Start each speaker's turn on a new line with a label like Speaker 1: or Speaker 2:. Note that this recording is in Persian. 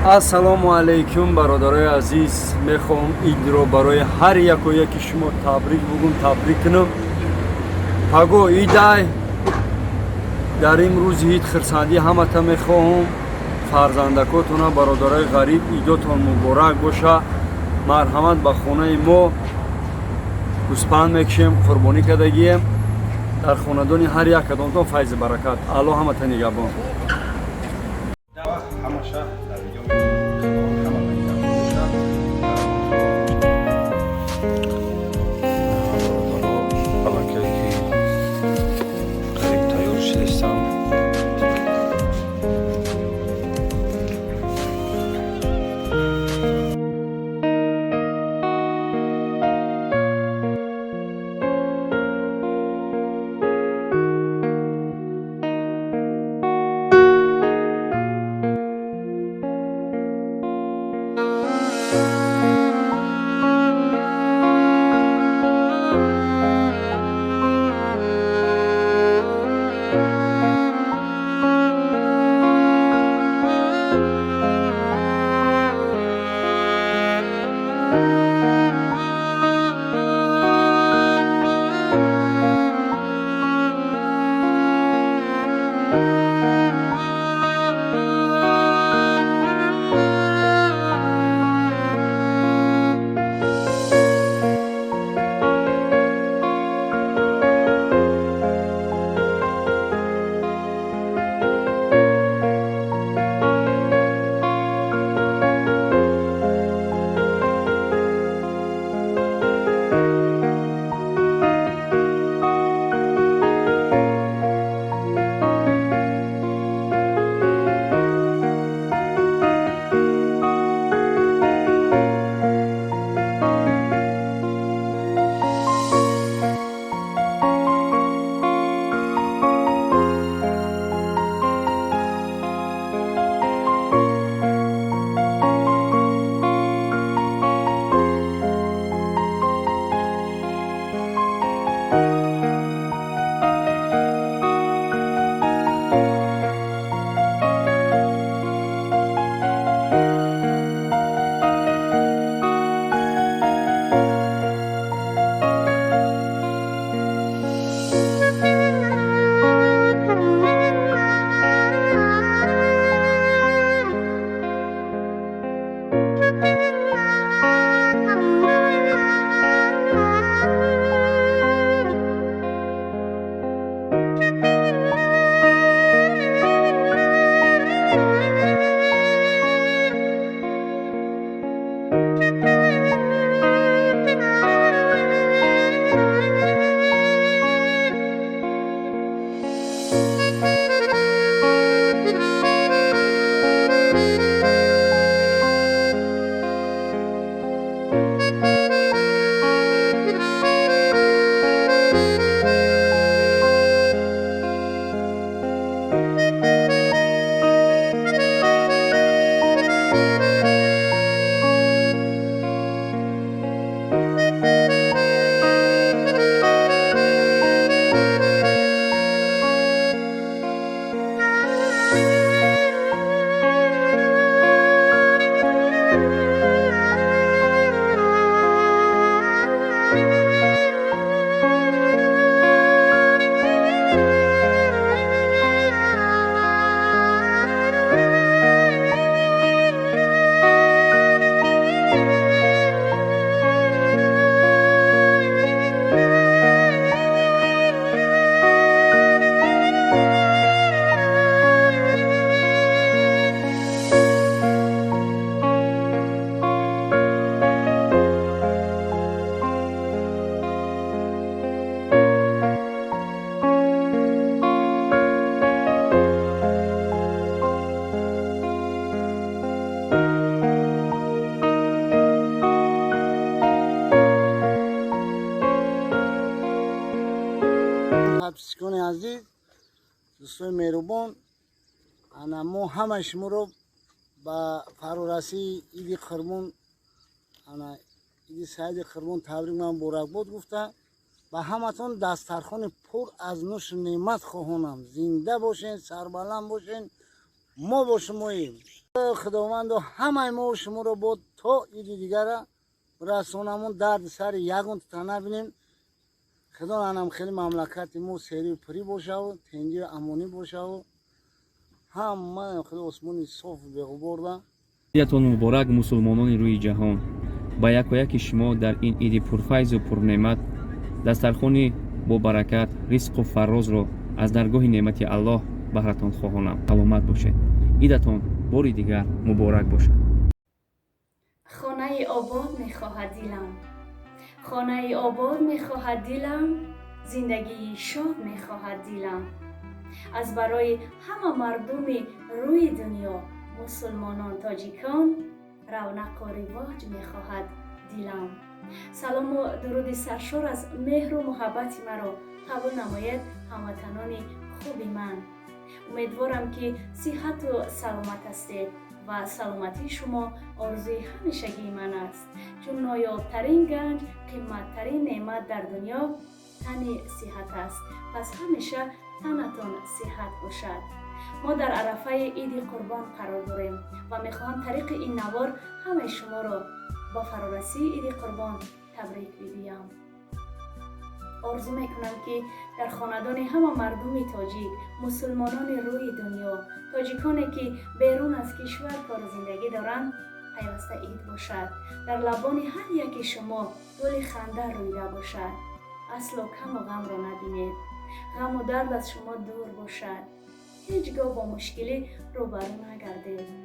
Speaker 1: ассалому алайкум бародарои азиз, мехоҳам идро барои ҳар яку яки шумо табрик бугум, табрик кунам. паго идай дар имрӯзи ид хирсандӣ ҳамата мехоҳам. фарзандакотона бародарои ғариб идотон муборак боша. марҳамат ба хонаи мо гӯспанд мекушем, қурбонӣ кардагием. дар хонадони ҳар як кадомтон файзи баракат. алло ҳамата нигабон.
Speaker 2: подписчикони азиз, дӯстони меҳрубон, ана мо ҳамаи шуморо ба фарорасии иди қурбон, ана иди Саиди Қурбон табрик муборакбод гуфта ба ҳаматон дастархони пур аз нӯшу неъмат хоҳонам. Зинда бошен, сарбаланд бошен, мо бо шумоем. خداوند و همه ما شما رو با تا ایدی دیگر رسانمون درد سر یگون تنه بینیم. خدا انم خیلی مملکت ما سری و پری باشه و تنگی و امانی باشه و همه خدا عثمانی صاف بگو برده.
Speaker 3: ایدتون مبارک مسلمانان روی جهان. با یکی شما در این عید پرفیض و پرنعمت دسترخوانی با برکت رزق و فراز رو از درگاه نعمت الله بهرتان خواهانم. سلامت باشید. عیدتان باری دیگر مبارک باشد.
Speaker 4: خانه آباد میخواهد دیلم، خانه آباد میخواهد دیلم، زندگی شاد میخواهد دیلم. از برای همه مردم روی دنیا، مسلمانان تاجیکان، رونق و رواج میخواهد دیلم. سلام و درود سرشار از مهر و محبت مرا قبول نماید هموطنان خوب من. امیدوارم که صحت و سلامت هستید و سلامتی شما آرزوی همیشگی من است، چون نایابترین گنج، قیمتترین نعمت در دنیا تن صحت است. پس همیشه تنتان صحت باشد. ما در عرفه عید قربان قرار داریم و میخواهم طریق این نوار همه شما را با فرارسی عید قربان تبریک بگویم. آرزو میکنم که در خاندان همه مردم تاجیک، مسلمانان روی دنیا، تاجیکانی که بیرون از کشور کار و زندگی دارند، پیوسته عید باشد. در لبان هر یک شما گل خنده رویده باشد. اصلا کم و غم را نبینید. غم و درد از شما دور باشد. هیچگاه با مشکلی روبرو نگردید.